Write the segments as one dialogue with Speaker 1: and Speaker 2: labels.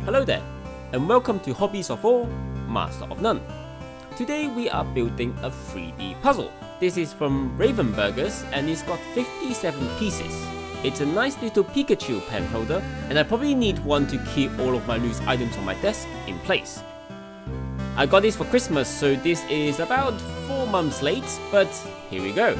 Speaker 1: Hello there, and welcome to Hobbies of All, Master of None. Today we are building a 3D puzzle. This is from Ravensburger's and it's got 57 pieces. It's a nice little Pikachu pen holder, and I probably need one to keep all of my loose items on my desk in place. I got this for Christmas, so this is about 4 months late, but here we go.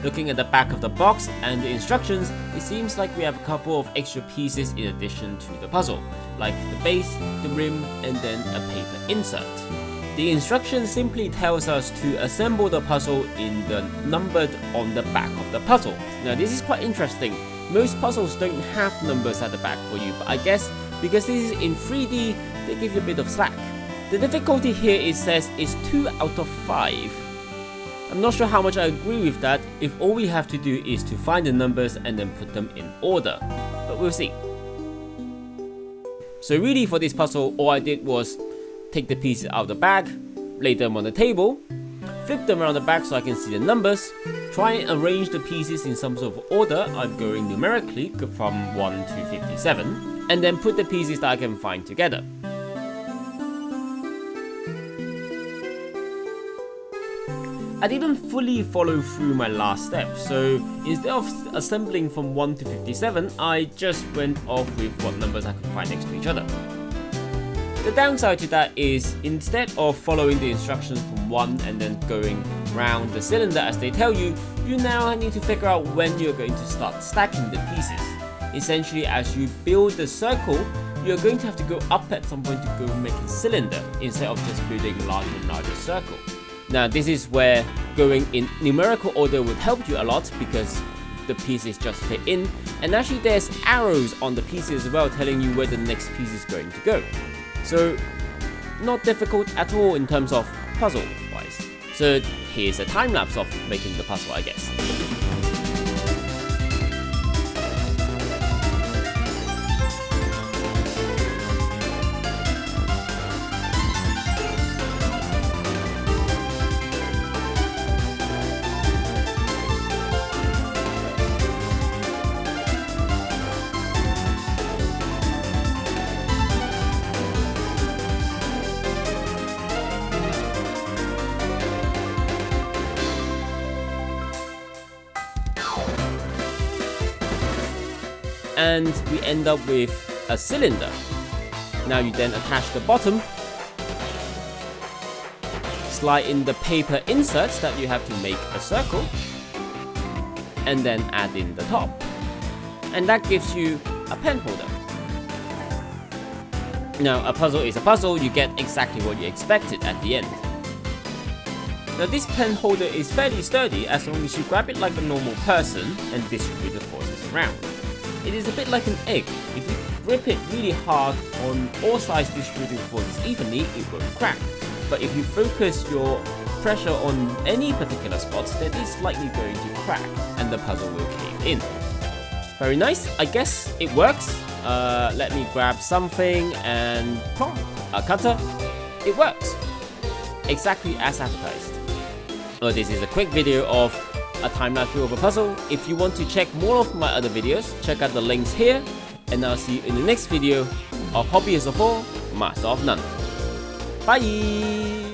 Speaker 1: Looking at the back of the box and the instructions, it seems like we have a couple of extra pieces in addition to the puzzle, like the base, the rim, and then a paper insert. The instruction simply tells us to assemble the puzzle in the numbered on the back of the puzzle. Now this is quite interesting. Most puzzles don't have numbers at the back for you, but I guess because this is in 3D, they give you a bit of slack. The difficulty here it says is 2 out of 5. I'm not sure how much I agree with that if all we have to do is to find the numbers and then put them in order, but we'll see. So really for this puzzle, all I did was take the pieces out of the bag, lay them on the table, flip them around the back so I can see the numbers, try and arrange the pieces in some sort of order. I'm going numerically from 1 to 57, and then put the pieces that I can find together. I didn't fully follow through my last step, so instead of assembling from 1 to 57, I just went off with what numbers I could find next to each other. The downside to that is, instead of following the instructions from 1 and then going round the cylinder as they tell you, you now need to figure out when you're going to start stacking the pieces. Essentially, as you build the circle, you're going to have to go up at some point to go make a cylinder, instead of just building larger and larger circle. Now this is where going in numerical order would help you a lot, because the pieces just fit in, and actually there's arrows on the pieces as well telling you where the next piece is going to go. So not difficult at all in terms of puzzle wise. So here's a time lapse of making the puzzle, I guess. And we end up with a cylinder. Now you then attach the bottom, slide in the paper inserts that you have to make a circle, and then add in the top. And that gives you a pen holder. Now a puzzle is a puzzle, you get exactly what you expected at the end. Now this pen holder is fairly sturdy as long as you grab it like a normal person and distribute the forces around. It is a bit like an egg. If you grip it really hard on all sides distributing forces evenly, it won't crack. But if you focus your pressure on any particular spots, then it's likely going to crack and the puzzle will cave in. Very nice, I guess it works. Let me grab something and pop, a cutter. It works. Exactly as advertised. This is a quick video of a time-lapse view of a puzzle. If you want to check more of my other videos, check out the links here, and I'll see you in the next video of Hobbies of All, Master of None. Bye!